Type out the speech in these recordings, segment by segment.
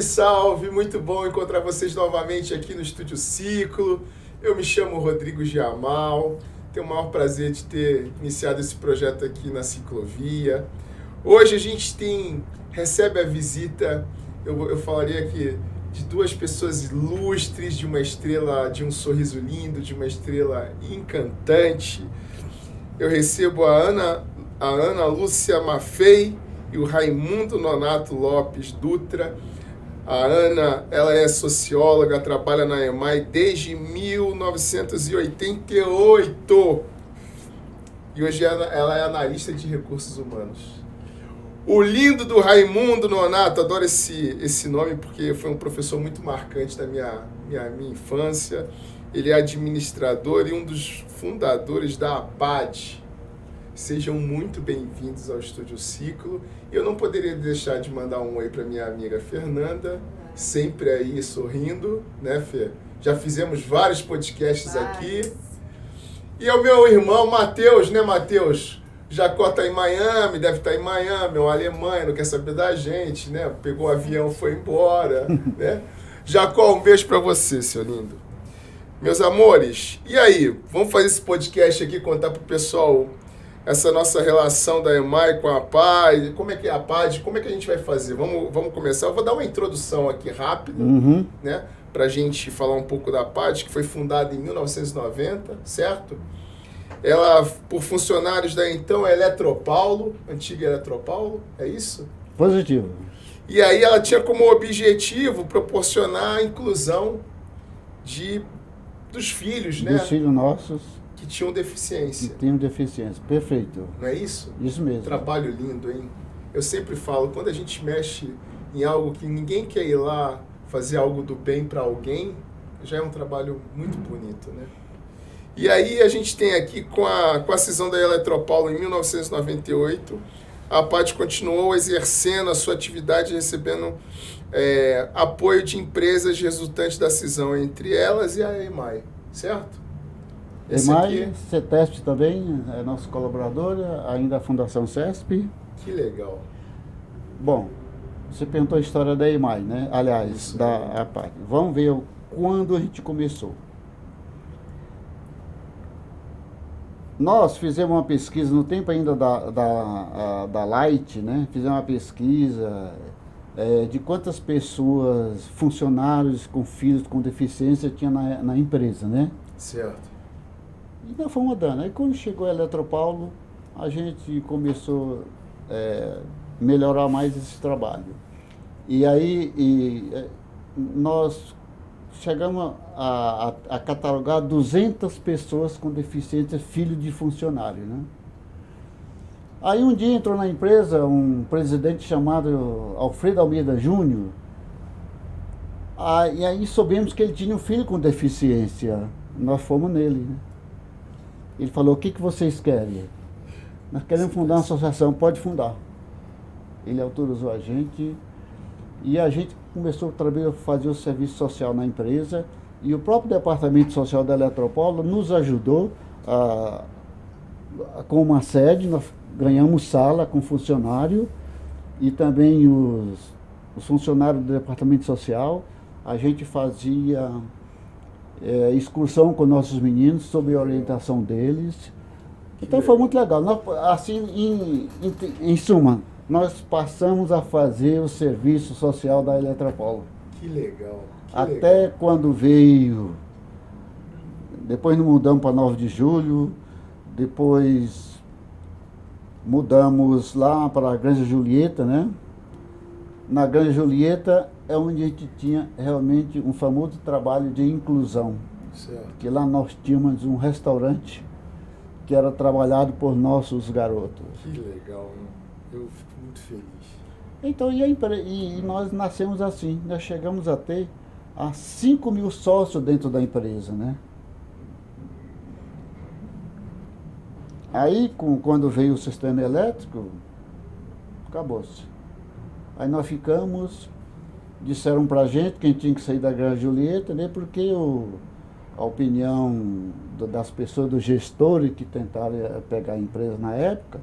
Salve, muito bom encontrar vocês novamente aqui no Estúdio Ciclo. Eu me chamo Rodrigo Giamal, tenho o maior prazer de ter iniciado esse projeto aqui na Ciclovia. Hoje a gente recebe a visita, eu falaria aqui, de duas pessoas ilustres, de uma estrela, de um sorriso lindo, de uma estrela encantante. Eu recebo a Ana Lúcia Maffei e o Raimundo Nonato Lopes Dutra. A Ana, ela é socióloga, trabalha na EMAI desde 1988 e hoje ela é analista de recursos humanos. O lindo do Raimundo Nonato, adoro esse nome porque foi um professor muito marcante da minha infância. Ele é administrador e um dos fundadores da APAD. Sejam muito bem-vindos ao Estúdio Ciclo. Eu não poderia deixar de mandar um oi para minha amiga Fernanda, sempre aí sorrindo, né, Fê? Já fizemos vários podcasts aqui. E ao meu irmão Matheus, né, Matheus? Jacó tá em Miami, deve estar em Miami, ou Alemanha, não quer saber da gente, né? Pegou o avião, foi embora, né? Jacó, um beijo para você, seu lindo. Meus amores, e aí? Vamos fazer esse podcast aqui, contar pro pessoal essa nossa relação da EMAI com a APAD, como é que é a APAD, como é que a gente vai fazer? Vamos começar. Eu vou dar uma introdução aqui rápida, né, para a gente falar um pouco da APAD, que foi fundada em 1990, certo? Ela, por funcionários da então Eletropaulo, antiga Eletropaulo, é isso? Positivo. E aí ela tinha como objetivo proporcionar a inclusão dos filhos, né? Dos filhos nossos. Que tinham deficiência. Que tinham deficiência, perfeito. Não é isso? Isso mesmo. Trabalho lindo, hein? Eu sempre falo, quando a gente mexe em algo que ninguém quer ir lá fazer algo do bem para alguém, já é um trabalho muito bonito, né? E aí a gente tem aqui, com a cisão da Eletropaulo em 1998, a APAD continuou exercendo a sua atividade, recebendo apoio de empresas resultantes da cisão, entre elas e a EMAI, certo? EMAI, CETESP também, é nosso colaborador, ainda a Fundação CESP. Que legal. Bom, você perguntou a história da EMAI, né? Aliás, isso, da APAD. Vamos ver quando a gente começou. Nós fizemos uma pesquisa no tempo ainda da Light, né? Fizemos uma pesquisa de quantas pessoas, funcionários com filhos com deficiência tinha na empresa, né? Certo. E nós fomos mudando. Aí quando chegou a Eletropaulo, a gente começou a melhorar mais esse trabalho. E aí nós chegamos a catalogar 200 pessoas com deficiência, filho de funcionário, né? Aí um dia entrou na empresa um presidente chamado Alfredo Almeida Júnior, e aí soubemos que ele tinha um filho com deficiência. Nós fomos nele, né? Ele falou, o que vocês querem? Nós queremos fundar uma associação, pode fundar. Ele autorizou a gente e a gente começou a fazer o serviço social na empresa e o próprio departamento social da Eletropaulo nos ajudou com uma sede. Nós ganhamos sala com funcionário e também os funcionários do departamento social. A gente fazia excursão com nossos meninos sob a orientação deles. Então foi muito legal. Nós, assim, em suma, nós passamos a fazer o serviço social da Eletropaulo. Que legal. Até quando veio, depois nos mudamos para 9 de julho, depois mudamos lá para a Granja Julieta, né? Na Granja Julieta é onde a gente tinha realmente um famoso trabalho de inclusão. Certo. Que lá nós tínhamos um restaurante que era trabalhado por nossos garotos. Que legal, né? Eu fico muito feliz. Então, e nós nascemos assim, nós chegamos a ter 5 mil sócios dentro da empresa, né? Aí, quando veio o sistema elétrico, acabou-se. Aí nós ficamos, disseram pra gente que a gente tinha que sair da Granja Julieta, né? Porque a opinião das pessoas, dos gestores que tentaram pegar a empresa na época,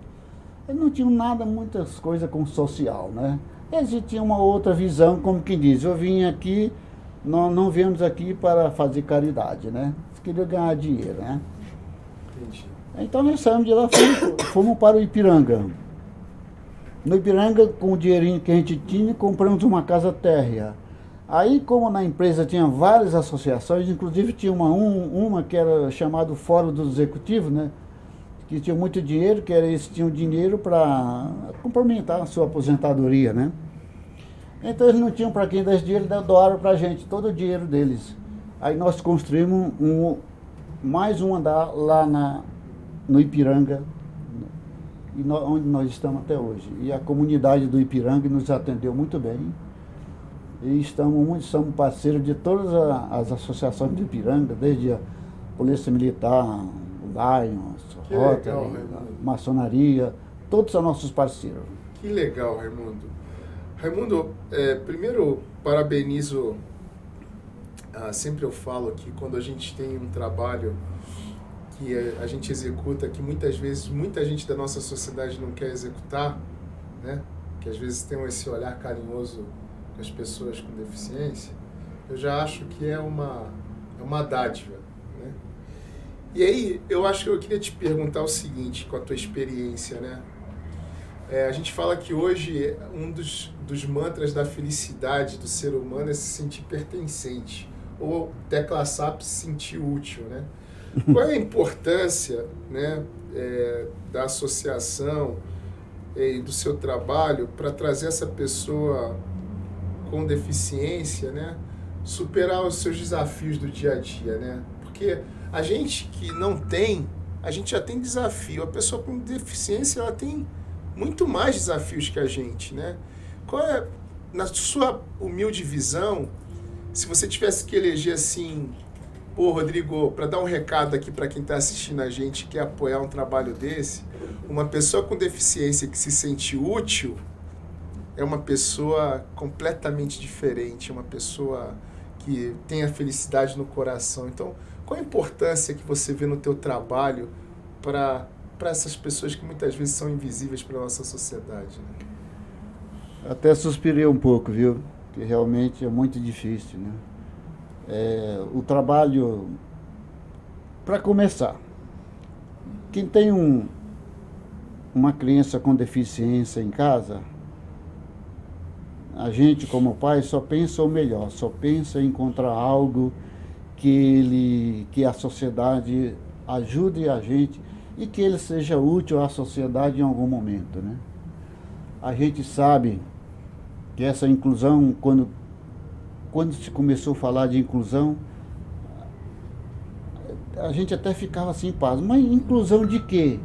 eles não tinham nada, muitas coisas com social, né? Eles tinham uma outra visão, como quem diz, eu vim aqui, nós não viemos aqui para fazer caridade, né? Eles queriam ganhar dinheiro, né? Entendi. Então nós saímos de lá, fomos para o Ipiranga. No Ipiranga, com o dinheirinho que a gente tinha, compramos uma casa térrea. Aí, como na empresa tinha várias associações, inclusive tinha uma que era chamada Fórum dos Executivos, né? Que tinha muito dinheiro, que era, eles tinham dinheiro para complementar a sua aposentadoria, né? Então eles não tinham para quem dar esse dinheiro, doaram para a gente todo o dinheiro deles. Aí nós construímos mais um andar lá no Ipiranga, onde nós estamos até hoje. E a comunidade do Ipiranga nos atendeu muito bem. E somos parceiros de todas as associações do Ipiranga, desde a Polícia Militar, o Lions, Rotary, Maçonaria, todos são nossos parceiros. Que legal, Raimundo. Raimundo, primeiro parabenizo, sempre eu falo que quando a gente tem um trabalho que a gente executa, que muitas vezes muita gente da nossa sociedade não quer executar, né? Que às vezes tem esse olhar carinhoso com as pessoas com deficiência, eu já acho que é uma dádiva, né? E aí, eu queria te perguntar o seguinte, com a tua experiência, né? A gente fala que hoje um dos mantras da felicidade do ser humano é se sentir pertencente, ou tecla SAP, se sentir útil, né? Qual é a importância, né, da associação e do seu trabalho para trazer essa pessoa com deficiência, né, superar os seus desafios do dia a dia, né? Porque a gente que não tem, a gente já tem desafio. A pessoa com deficiência, ela tem muito mais desafios que a gente, né? Qual é, na sua humilde visão, se você tivesse que eleger assim, pô, Rodrigo, para dar um recado aqui para quem está assistindo a gente e quer apoiar um trabalho desse, uma pessoa com deficiência que se sente útil é uma pessoa completamente diferente, uma pessoa que tem a felicidade no coração. Então, qual a importância que você vê no teu trabalho para essas pessoas que muitas vezes são invisíveis para a nossa sociedade, né? Até suspirei um pouco, viu? Que realmente é muito difícil, né? O trabalho, para começar, quem tem uma criança com deficiência em casa, a gente como pai só pensa o melhor, só pensa em encontrar algo que a sociedade ajude a gente e que ele seja útil à sociedade em algum momento, né? A gente sabe que essa inclusão, quando se começou a falar de inclusão, a gente até ficava assim, paz, mas inclusão de quê?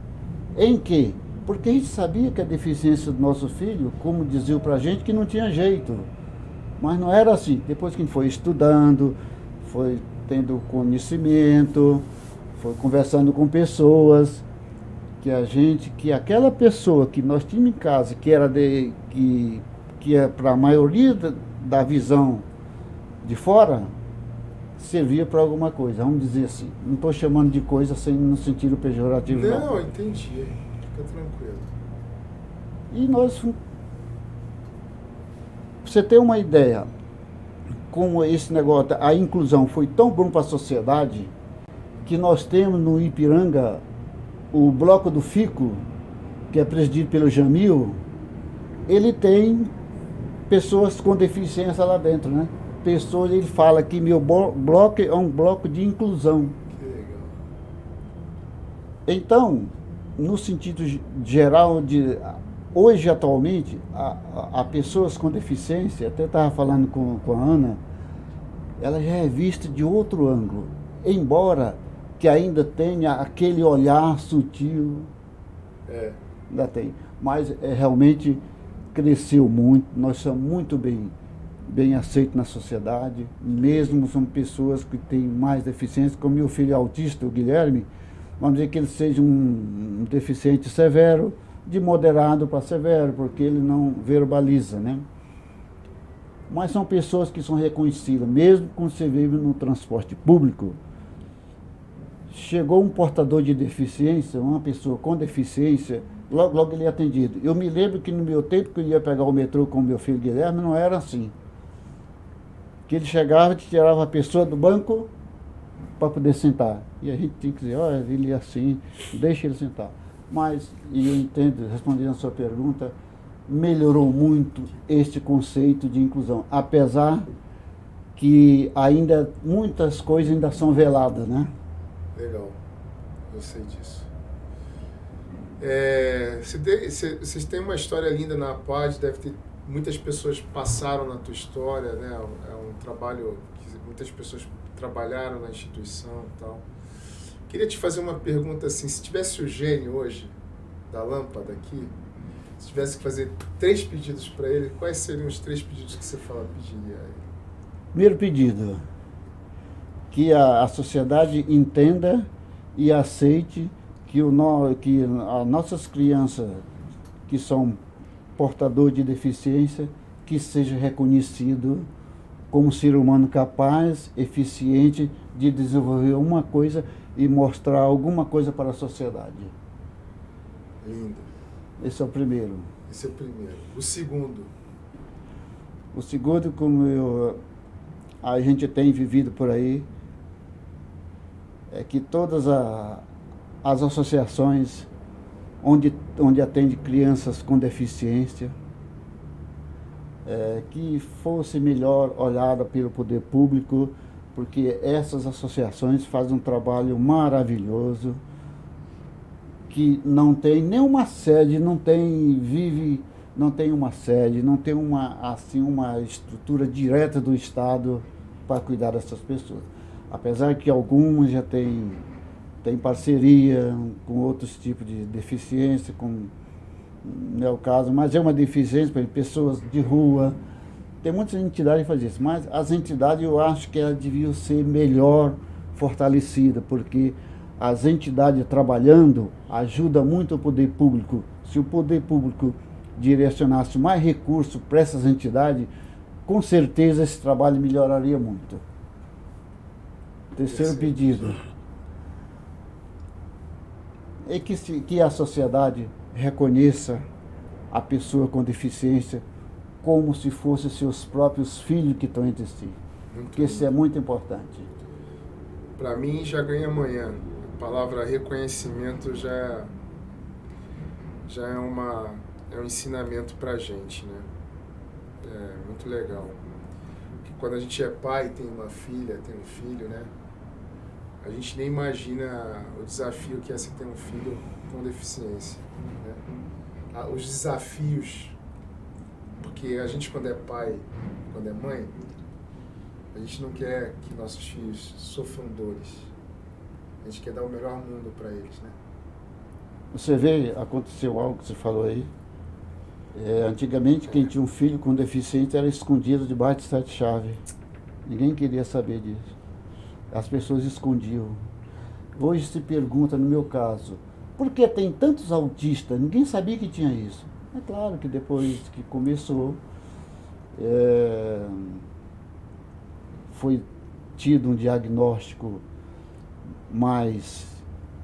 Em quê? Porque a gente sabia que a deficiência do nosso filho, como diziam pra gente, que não tinha jeito. Mas não era assim. Depois que a gente foi estudando, foi tendo conhecimento, foi conversando com pessoas, que aquela pessoa que nós tínhamos em casa, que é para a maioria da visão de fora, servia para alguma coisa, vamos dizer assim. Não estou chamando de coisa no sentido pejorativo, não. Não, entendi. Fica tranquilo. E nós, pra você ter uma ideia, como esse negócio, a inclusão foi tão bom para a sociedade, que nós temos no Ipiranga o Bloco do Fico, que é presidido pelo Jamil, ele tem pessoas com deficiência lá dentro, né? Pessoas, ele fala que meu bloco é um bloco de inclusão. Que legal. Então, no sentido geral, hoje atualmente, a pessoas com deficiência, até estava falando com a Ana, ela já é vista de outro ângulo, embora que ainda tenha aquele olhar sutil, ainda tem, mas realmente cresceu muito, nós somos muito bem aceitos na sociedade, mesmo são pessoas que têm mais deficiência, como meu filho autista, o Guilherme, vamos dizer que ele seja um deficiente severo, de moderado para severo, porque ele não verbaliza, né? Mas são pessoas que são reconhecidas, mesmo quando você vive no transporte público. Chegou um portador de deficiência, uma pessoa com deficiência, logo ele é atendido. Eu me lembro que no meu tempo que eu ia pegar o metrô com o meu filho Guilherme, não era assim. Que ele chegava e tirava a pessoa do banco para poder sentar. E a gente tinha que dizer, olha, ele é assim, deixa ele sentar. Mas, e eu entendo, respondendo a sua pergunta, melhorou muito este conceito de inclusão, apesar que ainda muitas coisas ainda são veladas, né? Legal, eu sei disso. Vocês têm uma história linda na APAD, deve ter, muitas pessoas passaram na tua história, né? É um trabalho que muitas pessoas trabalharam na instituição e tal. Queria te fazer uma pergunta assim, se tivesse o gênio hoje, da lâmpada aqui, se tivesse que fazer 3 pedidos para ele, quais seriam os 3 pedidos que você pediria a ele? Primeiro pedido, que a sociedade entenda e aceite que as nossas crianças que são portadores de deficiência, que seja reconhecido como ser humano capaz, eficiente de desenvolver uma coisa e mostrar alguma coisa para a sociedade. Lindo. Esse é o primeiro. Esse é o primeiro. O segundo? O segundo, como a gente tem vivido por aí, é que todas as associações onde atende crianças com deficiência, que fosse melhor olhada pelo poder público, porque essas associações fazem um trabalho maravilhoso, que não tem nenhuma sede, não tem uma sede, não tem uma estrutura direta do Estado para cuidar dessas pessoas. Apesar que algumas já têm parceria com outros tipos de deficiência, como não é o caso, mas é uma deficiência, por exemplo, pessoas de rua. Tem muitas entidades que fazem isso, mas as entidades eu acho que elas deviam ser melhor fortalecidas, porque as entidades trabalhando ajudam muito o poder público. Se o poder público direcionasse mais recursos para essas entidades, com certeza esse trabalho melhoraria muito. Terceiro pedido é que a sociedade reconheça a pessoa com deficiência como se fossem seus próprios filhos que estão entre si. Porque isso é muito importante. Para mim, já ganha amanhã. A palavra reconhecimento já é um ensinamento para a gente, né? É muito legal. Porque quando a gente é pai, tem uma filha, tem um filho, né? A gente nem imagina o desafio que é você ter um filho com deficiência, né? Os desafios, porque a gente quando é pai, quando é mãe, a gente não quer que nossos filhos sofram dores. A gente quer dar o melhor mundo para eles, né? Você vê, aconteceu algo que você falou aí. Antigamente, quem tinha um filho com deficiência era escondido debaixo de 7 chaves. Ninguém queria saber disso. As pessoas escondiam. Hoje se pergunta, no meu caso, por que tem tantos autistas? Ninguém sabia que tinha isso. É claro que depois que começou, foi tido um diagnóstico mais...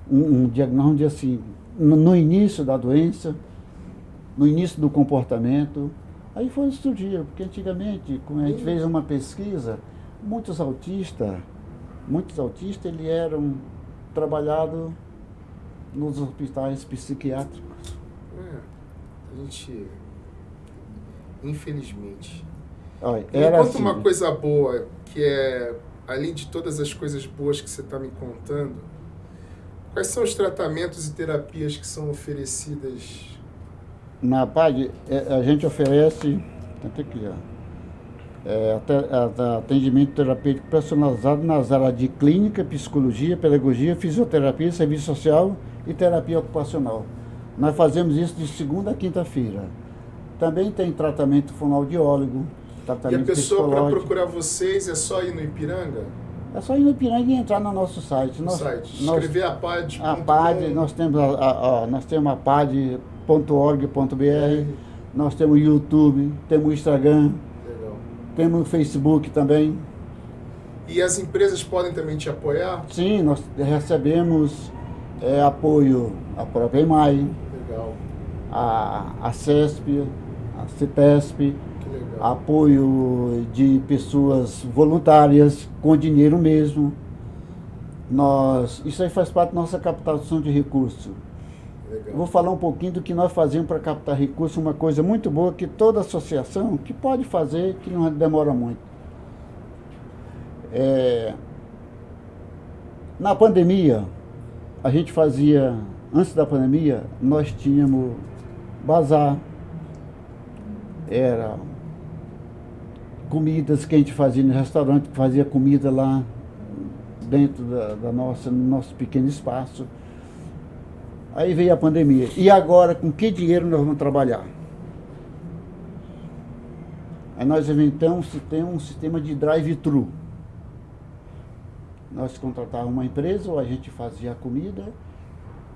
um diagnóstico assim, no início da doença, no início do comportamento, aí foi surgir, porque antigamente, quando a gente fez uma pesquisa, muitos autistas eles eram trabalhados nos hospitais psiquiátricos. A gente, infelizmente. Olha, era assim, uma coisa boa, que é, além de todas as coisas boas que você está me contando, quais são os tratamentos e terapias que são oferecidas? Na PAD, a gente oferece atendimento terapêutico personalizado nas áreas de clínica, psicologia, pedagogia, fisioterapia, serviço social e terapia ocupacional. Nós fazemos isso de segunda a quinta-feira. Também tem tratamento fonoaudiólogo, tratamento psicológico. E a pessoa, para procurar vocês, é só ir no Ipiranga? É só ir no Ipiranga e entrar no nosso site. Escrever a PAD. A PAD, nós temos a PAD.org.br, nós temos o YouTube, temos o Instagram, legal. Temos o Facebook também. E as empresas podem também te apoiar? Sim, nós recebemos apoio, a própria EMAI. Legal. a CESP, a CETESP, Que legal. apoio de pessoas voluntárias com dinheiro mesmo. Isso aí faz parte da nossa captação de recursos. Legal. Vou falar um pouquinho do que nós fazemos para captar recursos, uma coisa muito boa que toda associação que pode fazer, que não demora muito. Na pandemia, a gente fazia, antes da pandemia, nós tínhamos bazar, era comidas que a gente fazia no restaurante, fazia comida lá dentro no nosso pequeno espaço. Aí veio a pandemia. E agora, com que dinheiro nós vamos trabalhar? Aí nós inventamos um sistema de drive-thru. Nós contratávamos uma empresa, ou a gente fazia a comida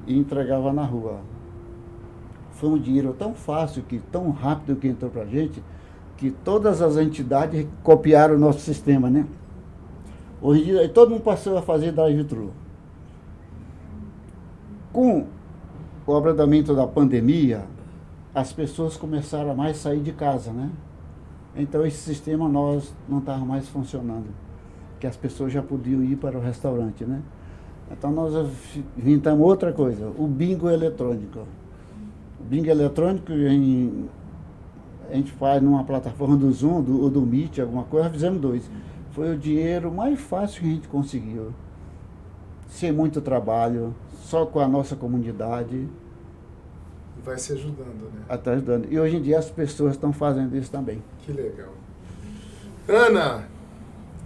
e entregava na rua. Foi um dinheiro tão fácil, tão rápido que entrou pra gente, que todas as entidades copiaram o nosso sistema, né? Hoje em dia, todo mundo passou a fazer drive-thru. Com o abrandamento da pandemia, as pessoas começaram a mais sair de casa, né? Então esse sistema nós não estava mais funcionando, que as pessoas já podiam ir para o restaurante, né? Então nós inventamos outra coisa, o bingo eletrônico. O bingo eletrônico a gente faz numa plataforma do Zoom ou do Meet, alguma coisa, nós fizemos 2. Foi o dinheiro mais fácil que a gente conseguiu. Sem muito trabalho, só com a nossa comunidade. Vai se ajudando, né? Está ajudando. E hoje em dia as pessoas estão fazendo isso também. Que legal. Ana,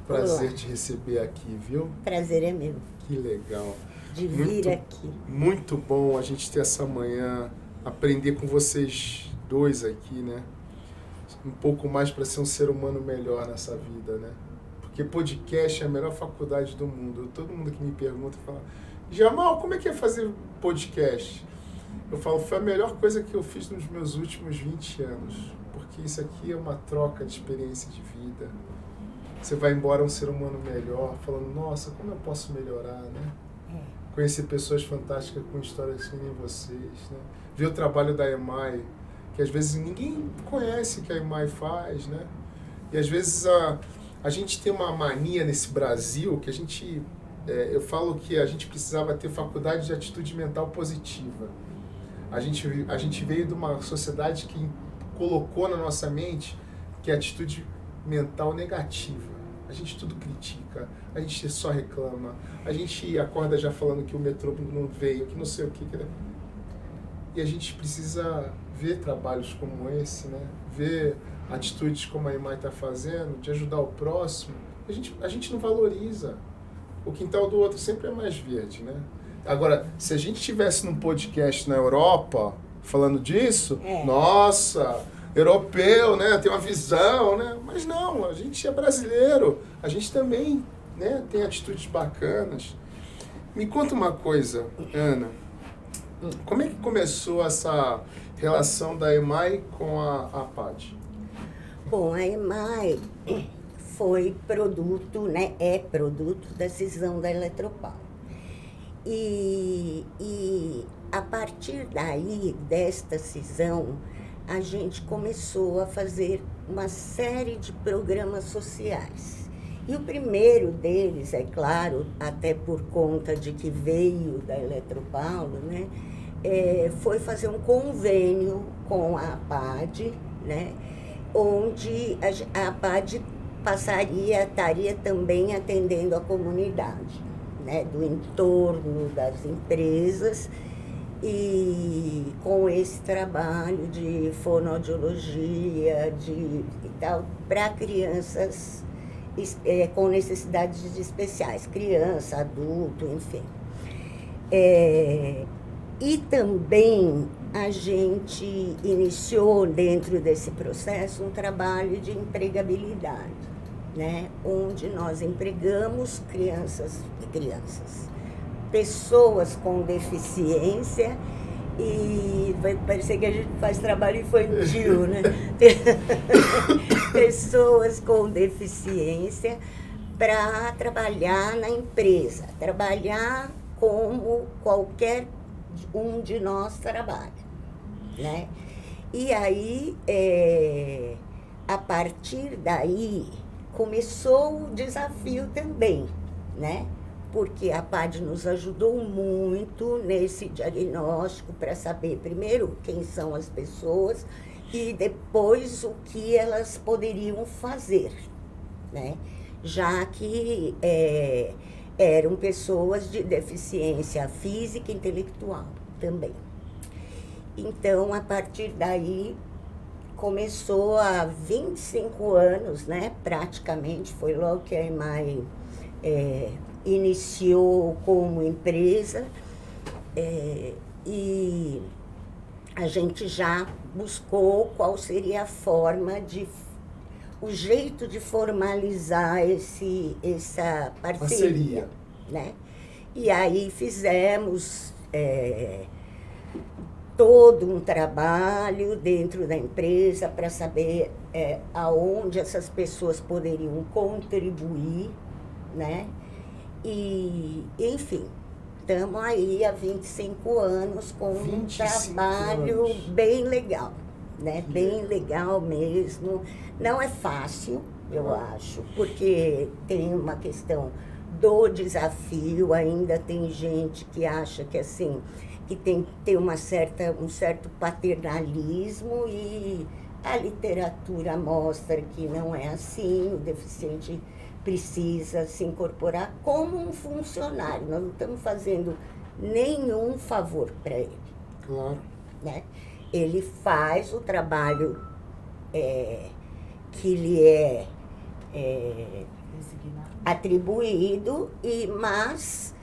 prazer te receber aqui, viu? Prazer é meu. Que legal. De vir aqui. Muito bom a gente ter essa manhã, aprender com vocês dois aqui, né? Um pouco mais para ser um ser humano melhor nessa vida, né? Porque podcast é a melhor faculdade do mundo. Todo mundo que me pergunta fala, Jamal, como é que é fazer podcast? Eu falo, foi a melhor coisa que eu fiz nos meus últimos 20 anos. Porque isso aqui é uma troca de experiência de vida. Você vai embora um ser humano melhor, falando, nossa, como eu posso melhorar, né? Conhecer pessoas fantásticas com histórias que nem vocês, né? Ver o trabalho da EMAI, que às vezes ninguém conhece o que a EMAI faz, né? E às vezes a gente tem uma mania nesse Brasil que a gente... eu falo que a gente precisava ter faculdade de atitude mental positiva. A gente veio de uma sociedade que colocou na nossa mente que é atitude mental negativa. A gente tudo critica, a gente só reclama, a gente acorda já falando que o metrô não veio, que não sei o que. E a gente precisa ver trabalhos como esse, né? Ver atitudes como a EMAI está fazendo, de ajudar o próximo. A gente não valoriza. O quintal do outro sempre é mais verde, né? Agora, se a gente tivesse num podcast na Europa falando disso, nossa, europeu, né? Tem uma visão, né? Mas não, a gente é brasileiro, a gente também, né? Tem atitudes bacanas. Me conta uma coisa, Ana. Como é que começou essa relação da EMAI com a PAD? Bom, a EMAI foi produto, né? É produto da cisão da Eletropaulo. E a partir daí, desta cisão, a gente começou a fazer uma série de programas sociais. E o primeiro deles, é claro, até por conta de que veio da Eletropaulo, né, foi fazer um convênio com a PAD, né, onde a PAD estaria também atendendo a comunidade, né, do entorno das empresas, e com esse trabalho de fonoaudiologia e tal, para crianças com necessidades especiais, criança, adulto, enfim. E também a gente iniciou dentro desse processo um trabalho de empregabilidade, né, onde nós empregamos pessoas com deficiência, e vai parecer que a gente faz trabalho infantil, né? Pessoas com deficiência para trabalhar na empresa, trabalhar como qualquer um de nós trabalha. né? E aí, a partir daí, começou o desafio também, né? Porque a PAD nos ajudou muito nesse diagnóstico para saber, primeiro, quem são as pessoas e depois o que elas poderiam fazer, né? Já que eram pessoas de deficiência física e intelectual também. Então, a partir daí, começou há 25 anos, né? Praticamente, foi logo que a EMAI iniciou como empresa, e a gente já buscou qual seria a forma o jeito de formalizar essa parceria, né? E aí fizemos todo um trabalho dentro da empresa para saber aonde essas pessoas poderiam contribuir, né? E, enfim, estamos aí há 25 anos com um trabalho bem legal, né? Bem legal mesmo. Não é fácil, eu acho, porque tem uma questão do desafio, ainda tem gente que acha que assim, que tem que ter um certo paternalismo, e a literatura mostra que não é assim, o deficiente precisa se incorporar como um funcionário. Nós não estamos fazendo nenhum favor para ele. Claro. Né? Ele faz o trabalho que lhe é atribuído, mas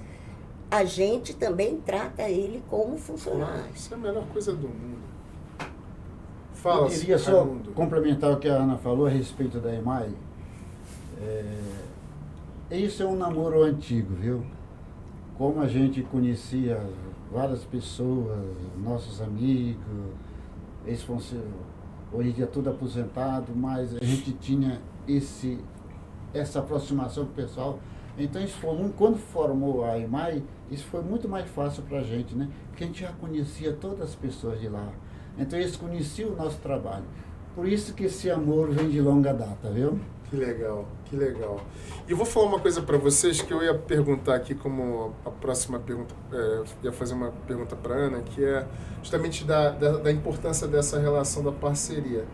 a gente também trata ele como funcionário. Isso é a melhor coisa do mundo. Fala, eu queria só complementar o que a Ana falou a respeito da EMAI. Isso é um namoro antigo, viu? Como a gente conhecia várias pessoas, nossos amigos, eles hoje em dia tudo aposentado, mas a gente tinha essa aproximação com o pessoal. Então, quando formou a EMAI, isso foi muito mais fácil para a gente, né? Porque a gente já conhecia todas as pessoas de lá. Então, eles conheciam o nosso trabalho. Por isso que esse amor vem de longa data, viu? Que legal, que legal. E eu vou falar uma coisa para vocês que eu ia perguntar aqui como a próxima pergunta, ia fazer uma pergunta para Ana, que é justamente da importância dessa relação da parceria.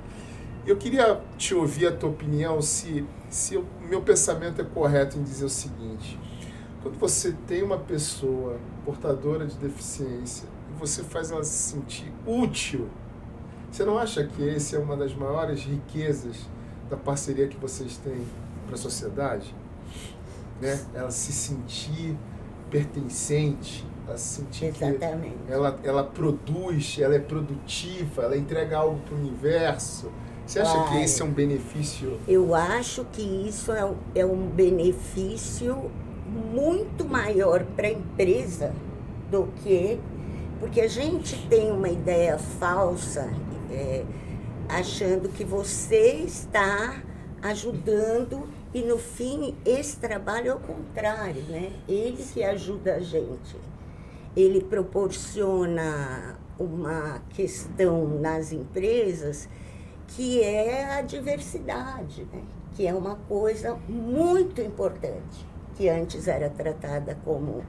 Eu queria te ouvir a tua opinião, se o meu pensamento é correto em dizer o seguinte: quando você tem uma pessoa portadora de deficiência e você faz ela se sentir útil, você não acha que essa é uma das maiores riquezas da parceria que vocês têm para a sociedade? Né? Ela se sentir pertencente, ela se sentir Exatamente. que ela produz, ela é produtiva, ela entrega algo para o universo. Você acha que esse é um benefício? Eu acho que isso é um benefício muito maior para a empresa do que... Porque a gente tem uma ideia falsa, achando que você está ajudando, e no fim esse trabalho é o contrário, né? Ele que ajuda a gente. Ele proporciona uma questão nas empresas que é a diversidade, né? Que é uma coisa muito importante, que antes era tratada como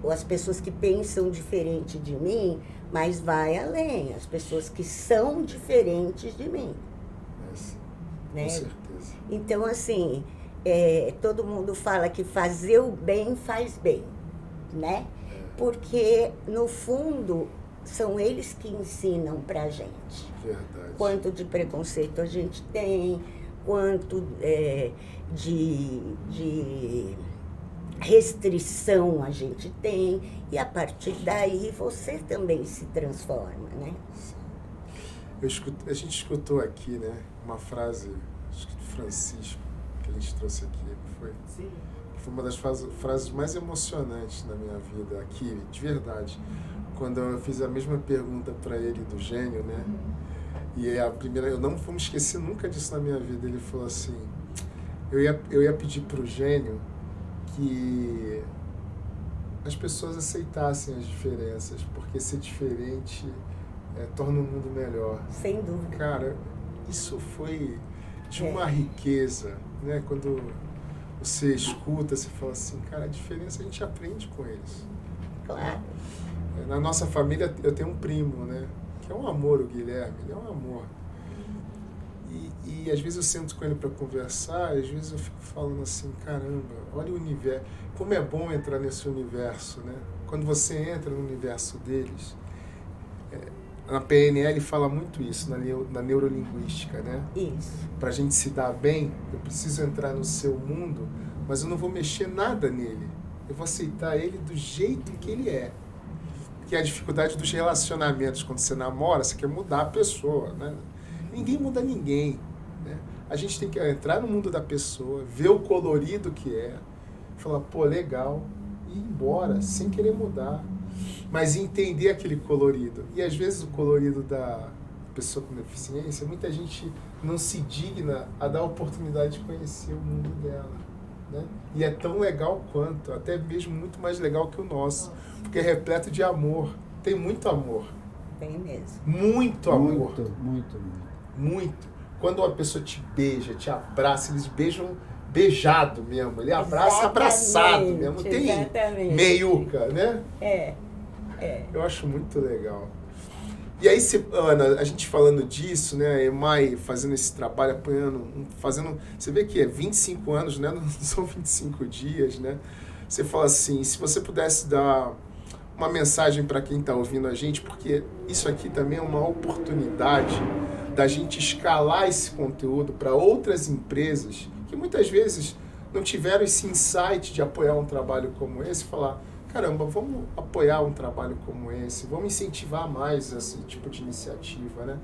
as pessoas que pensam diferente de mim, mas vai além, as pessoas que são diferentes de mim. Né? Com certeza. Então, assim, todo mundo fala que fazer o bem faz bem, né? Porque, no fundo, são eles que ensinam pra gente. Verdade. Quanto de preconceito a gente tem, quanto de restrição a gente tem, e a partir daí você também se transforma, né? A gente escutou aqui, né, uma frase, acho que do Francisco, que a gente trouxe aqui, foi? Sim. Foi uma das frases mais emocionantes na minha vida aqui, de verdade. Quando eu fiz a mesma pergunta para ele do gênio, né? E a primeira, eu não vou me esquecer nunca disso na minha vida. Ele falou assim: eu ia pedir pro gênio que as pessoas aceitassem as diferenças, porque ser diferente torna o mundo melhor. Sem dúvida. Cara, isso foi de uma riqueza, né? Quando você escuta, você fala assim, cara, a diferença a gente aprende com eles. Claro. Na nossa família eu tenho um primo, né? Que é um amor, o Guilherme, ele é um amor. E às vezes eu sento com ele para conversar, às vezes eu fico falando assim, caramba, olha o universo, como é bom entrar nesse universo, né? Quando você entra no universo deles, na PNL fala muito isso, na neurolinguística, né? Isso. Para a gente se dar bem, eu preciso entrar no seu mundo, mas eu não vou mexer nada nele. Eu vou aceitar ele do jeito que ele é. Que é a dificuldade dos relacionamentos. Quando você namora, você quer mudar a pessoa, né? Ninguém muda ninguém, né? A gente tem que entrar no mundo da pessoa, ver o colorido que é, falar, pô, legal, e ir embora, sem querer mudar. Mas entender aquele colorido. E às vezes o colorido da pessoa com deficiência, muita gente não se digna a dar a oportunidade de conhecer o mundo dela, né? E é tão legal quanto, até mesmo muito mais legal que o nosso, porque é repleto de amor. Tem muito amor. Tem mesmo. Muito amor. Muito, muito, muito. Muito. Quando uma pessoa te beija, te abraça, eles beijam beijado mesmo. Ele abraça abraçado mesmo. Tem meiuca, né? É. Eu acho muito legal. E aí, Ana, a gente falando disso, né? A EMAI fazendo esse trabalho, fazendo... Você vê que é 25 anos, né? Não são 25 dias, né? Você fala assim, se você pudesse dar uma mensagem para quem está ouvindo a gente, porque isso aqui também é uma oportunidade da gente escalar esse conteúdo para outras empresas que muitas vezes não tiveram esse insight de apoiar um trabalho como esse, falar, caramba, vamos apoiar um trabalho como esse, vamos incentivar mais esse tipo de iniciativa, né?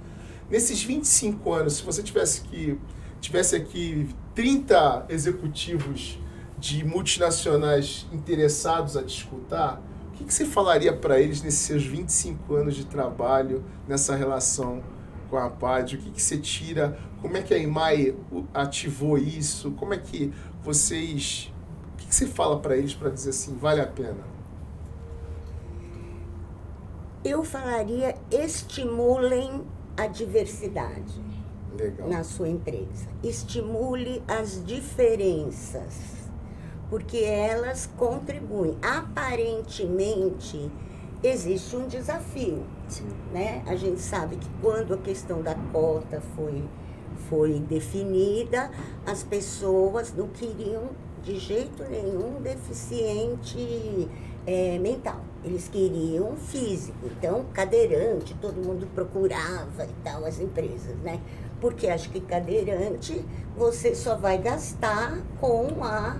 Nesses 25 anos, se você tivesse aqui 30 executivos de multinacionais interessados a te escutar, o que você falaria para eles nesses seus 25 anos de trabalho, nessa relação com a APAD? O que você tira? Como é que a EMAI ativou isso? Como é que vocês... O que você fala para eles para dizer assim, vale a pena? Eu falaria, estimulem a diversidade. Legal. Na sua empresa. Estimule as diferenças, porque elas contribuem. Aparentemente, existe um desafio. Sim. Né? A gente sabe que quando a questão da cota foi definida, as pessoas não queriam de jeito nenhum deficiente mental. Eles queriam físico. Então, cadeirante, todo mundo procurava e tal, as empresas, né? Porque acho que cadeirante você só vai gastar com a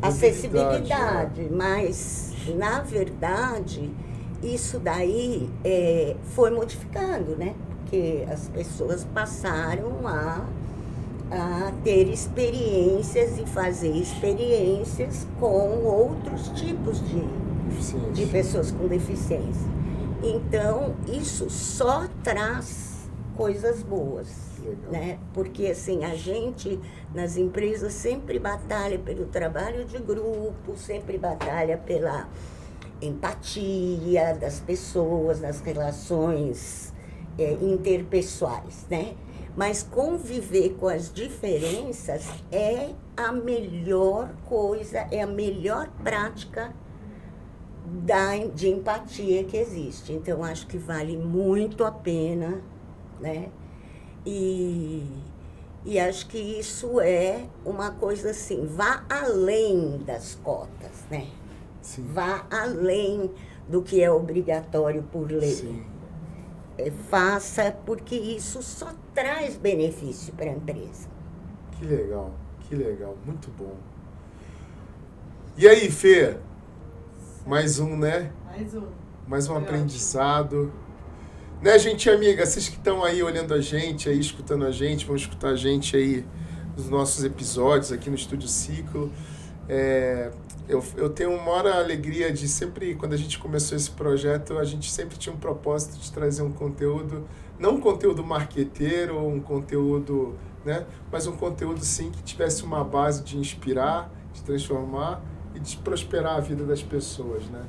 acessibilidade. Mas, na verdade, isso daí foi modificando, né? Porque as pessoas passaram a ter experiências e fazer experiências com outros tipos de pessoas com deficiência. Então, isso só traz coisas boas, né? Porque, assim, a gente, nas empresas, sempre batalha pelo trabalho de grupo, sempre batalha pela empatia das pessoas, nas relações interpessoais, né? Mas conviver com as diferenças é a melhor coisa, é a melhor prática de empatia que existe. Então, acho que vale muito a pena, né? E acho que isso é uma coisa assim, vá além das cotas, né? Sim. Vá além do que é obrigatório por lei. Sim. Faça, porque isso só traz benefício para a empresa. Que legal, muito bom. E aí, Fê? Mais um, né? Mais um aprendizado. Né, gente amiga, vocês que estão aí olhando a gente, aí escutando a gente, vão escutar a gente aí nos nossos episódios aqui no Estúdio Ciclo. Eu tenho uma maior alegria de sempre, quando a gente começou esse projeto, a gente sempre tinha um propósito de trazer um conteúdo, não um conteúdo marqueteiro, um conteúdo, né, mas um conteúdo sim que tivesse uma base de inspirar, de transformar e de prosperar a vida das pessoas, né?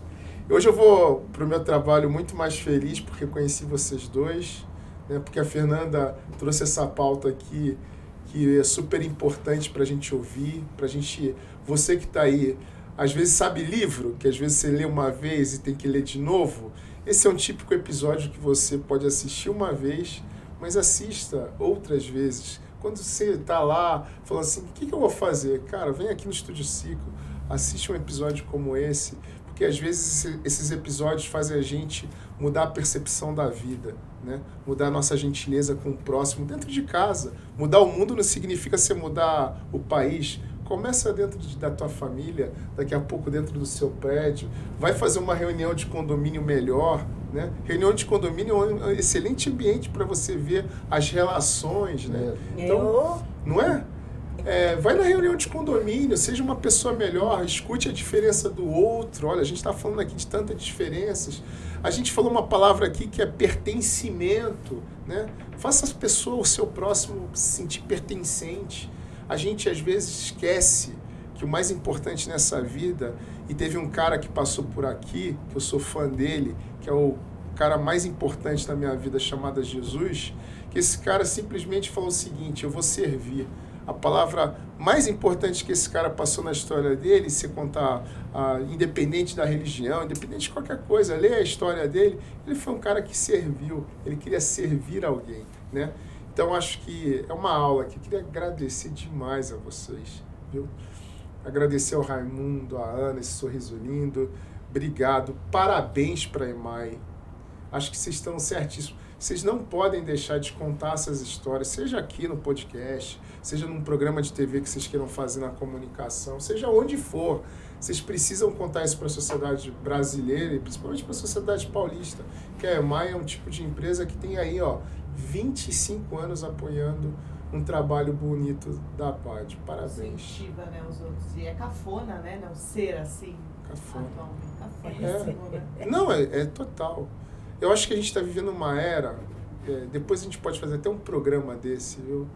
Hoje eu vou para o meu trabalho muito mais feliz porque conheci vocês dois, né? Porque a Fernanda trouxe essa pauta aqui que é super importante para a gente ouvir, para a gente, você que está aí, às vezes sabe livro, que às vezes você lê uma vez e tem que ler de novo. Esse é um típico episódio que você pode assistir uma vez, mas assista outras vezes. Quando você está lá falando assim, o que eu vou fazer? Cara, vem aqui no Estúdio Ciclo, assiste um episódio como esse, porque às vezes esses episódios fazem a gente mudar a percepção da vida, né? Mudar a nossa gentileza com o próximo dentro de casa. Mudar o mundo não significa você mudar o país. Começa dentro da tua família, daqui a pouco dentro do seu prédio. Vai fazer uma reunião de condomínio melhor, né? Reunião de condomínio é um excelente ambiente para você ver as relações, né? Então, não é? Vai na reunião de condomínio, seja uma pessoa melhor, escute a diferença do outro. Olha, a gente está falando aqui de tantas diferenças. A gente falou uma palavra aqui que é pertencimento, né? Faça a pessoa, o seu próximo, se sentir pertencente. A gente às vezes esquece que o mais importante nessa vida, e teve um cara que passou por aqui, que eu sou fã dele, que é o cara mais importante da minha vida, chamado Jesus, que esse cara simplesmente falou o seguinte: eu vou servir. A palavra mais importante que esse cara passou na história dele, se contar, independente da religião, independente de qualquer coisa, lê a história dele, ele foi um cara que serviu, ele queria servir alguém, né? Então, acho que é uma aula que eu queria agradecer demais a vocês, viu? Agradecer ao Raimundo, a Ana, esse sorriso lindo. Obrigado. Parabéns para a EMAI. Acho que vocês estão certíssimos. Vocês não podem deixar de contar essas histórias, seja aqui no podcast, seja num programa de TV que vocês queiram fazer na comunicação, seja onde for. Vocês precisam contar isso para a sociedade brasileira e principalmente para a sociedade paulista, que a EMAI é um tipo de empresa que tem aí, 25 anos apoiando um trabalho bonito da PAD. Parabéns. Incentiva, né, os outros. E é cafona, né? Não ser assim. Cafona. Cafona. Não, é total. Eu acho que a gente está vivendo uma era, depois a gente pode fazer até um programa desse, viu?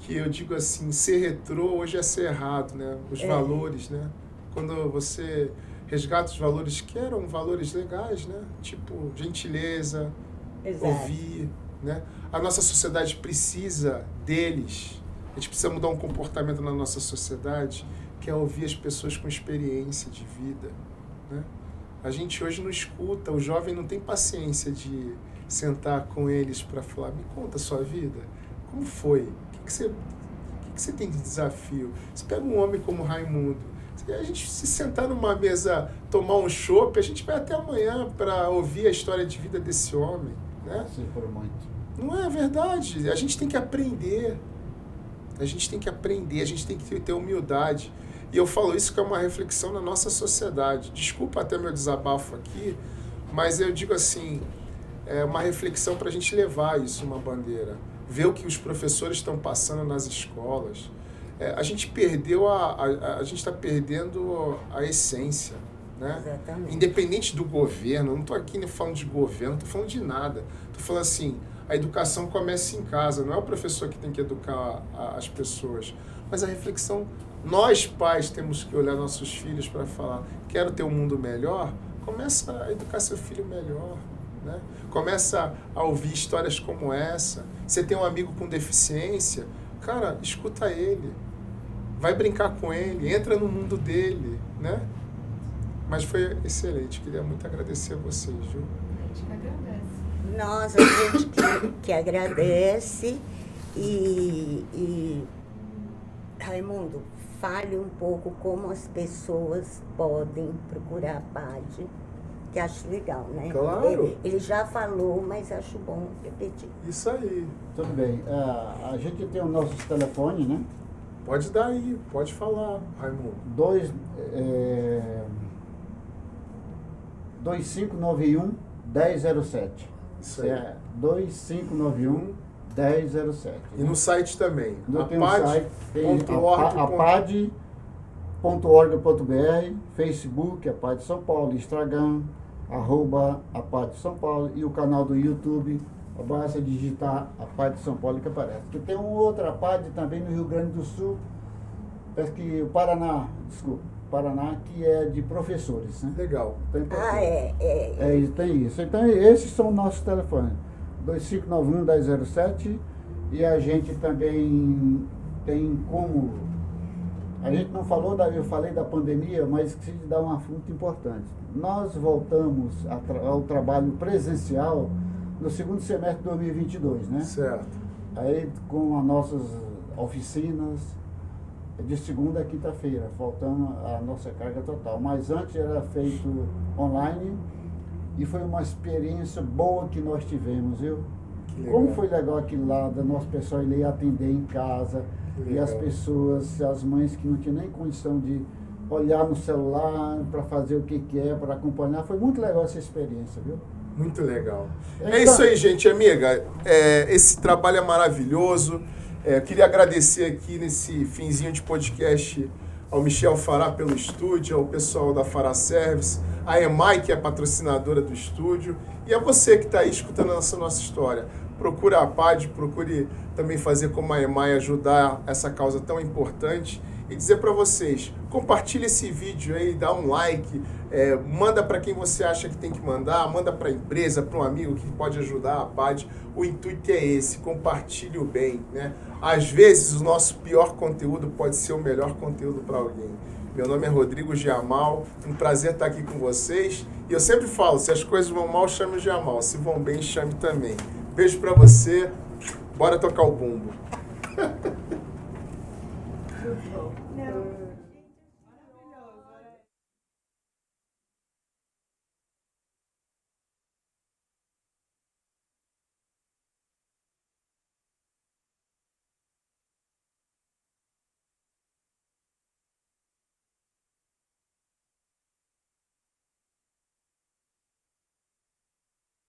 Que eu digo assim, ser retrô hoje é ser errado, né? Os valores, né? Quando você resgata os valores que eram valores legais, né? Tipo, gentileza, Exato. Ouvir, né? A nossa sociedade precisa deles. A gente precisa mudar um comportamento na nossa sociedade, que é ouvir as pessoas com experiência de vida, né? A gente hoje não escuta, o jovem não tem paciência de sentar com eles para falar, me conta a sua vida, como foi? O que você tem de desafio? Você pega um homem como Raimundo, a gente se sentar numa mesa, tomar um chopp, a gente vai até amanhã para ouvir a história de vida desse homem, né? Se for muito. Não é verdade, a gente tem que aprender, a gente tem que ter humildade. E eu falo isso que é uma reflexão na nossa sociedade. Desculpa até meu desabafo aqui, mas eu digo assim, é uma reflexão para a gente levar isso uma bandeira. Ver o que os professores estão passando nas escolas. A gente perdeu a gente está perdendo a essência, né? Exatamente. Independente do governo, eu não estou aqui falando de governo, não estou falando de nada. Estou falando assim, a educação começa em casa, não é o professor que tem que educar as pessoas, mas a reflexão. Nós, pais, temos que olhar nossos filhos para falar, quero ter um mundo melhor, começa a educar seu filho melhor, né? Começa a ouvir histórias como essa. Você tem um amigo com deficiência, cara, escuta ele, vai brincar com ele, entra no mundo dele, né? Mas foi excelente, queria muito agradecer a vocês, viu? A gente que agradece. Nós, a gente que agradece e Raimundo, fale um pouco como as pessoas podem procurar a PAD, que acho legal, né? Claro. Ele já falou, mas acho bom repetir. Isso aí. Tudo bem. A gente tem o nosso telefone, né? Pode dar aí, pode falar, Raimundo. 2591-1007. Isso aí. 2591-1007. E no site também. Tem um site, tem apad.org.br, Facebook, APAD São Paulo, Instagram, @APAD São Paulo e o canal do YouTube. Basta digitar APAD São Paulo que aparece. Porque tem um outro APAD também no Rio Grande do Sul, parece que o Paraná Paraná, que é de professores, né? Legal. Tem Ah, tem isso. Então, esses são nossos telefones. 2591-1007. E a gente também tem como... A gente não falou, eu falei da pandemia, mas preciso dar um assunto importante. Nós voltamos ao trabalho presencial no segundo semestre de 2022, né? Certo. Aí com as nossas oficinas de segunda a quinta-feira, faltando a nossa carga total. Mas antes era feito online e foi uma experiência boa que nós tivemos, viu? Como foi legal aquilo lá, do nosso pessoal ir atender em casa, e as pessoas, as mães que não tinham nem condição de olhar no celular para fazer o que quer, para acompanhar. Foi muito legal essa experiência, viu? Muito legal. Então, É isso aí, gente, amiga. Esse trabalho é maravilhoso. Eu queria agradecer aqui nesse finzinho de podcast ao Michel Fará pelo estúdio, ao pessoal da Fará Service, a EMAI, que é patrocinadora do estúdio, e a você que está aí escutando essa nossa história. Procure a PAD, procure também fazer como a EMAI, ajudar essa causa tão importante. E dizer para vocês, compartilhe esse vídeo aí, dá um like, manda para quem você acha que tem que mandar, manda para a empresa, para um amigo que pode ajudar a PAD. O intuito é esse, compartilhe o bem, né? Às vezes o nosso pior conteúdo pode ser o melhor conteúdo para alguém. Meu nome é Rodrigo Giamal, um prazer estar aqui com vocês. E eu sempre falo, se as coisas vão mal, chame o Giamal, se vão bem, chame também. Beijo para você, bora tocar o bumbo. Não.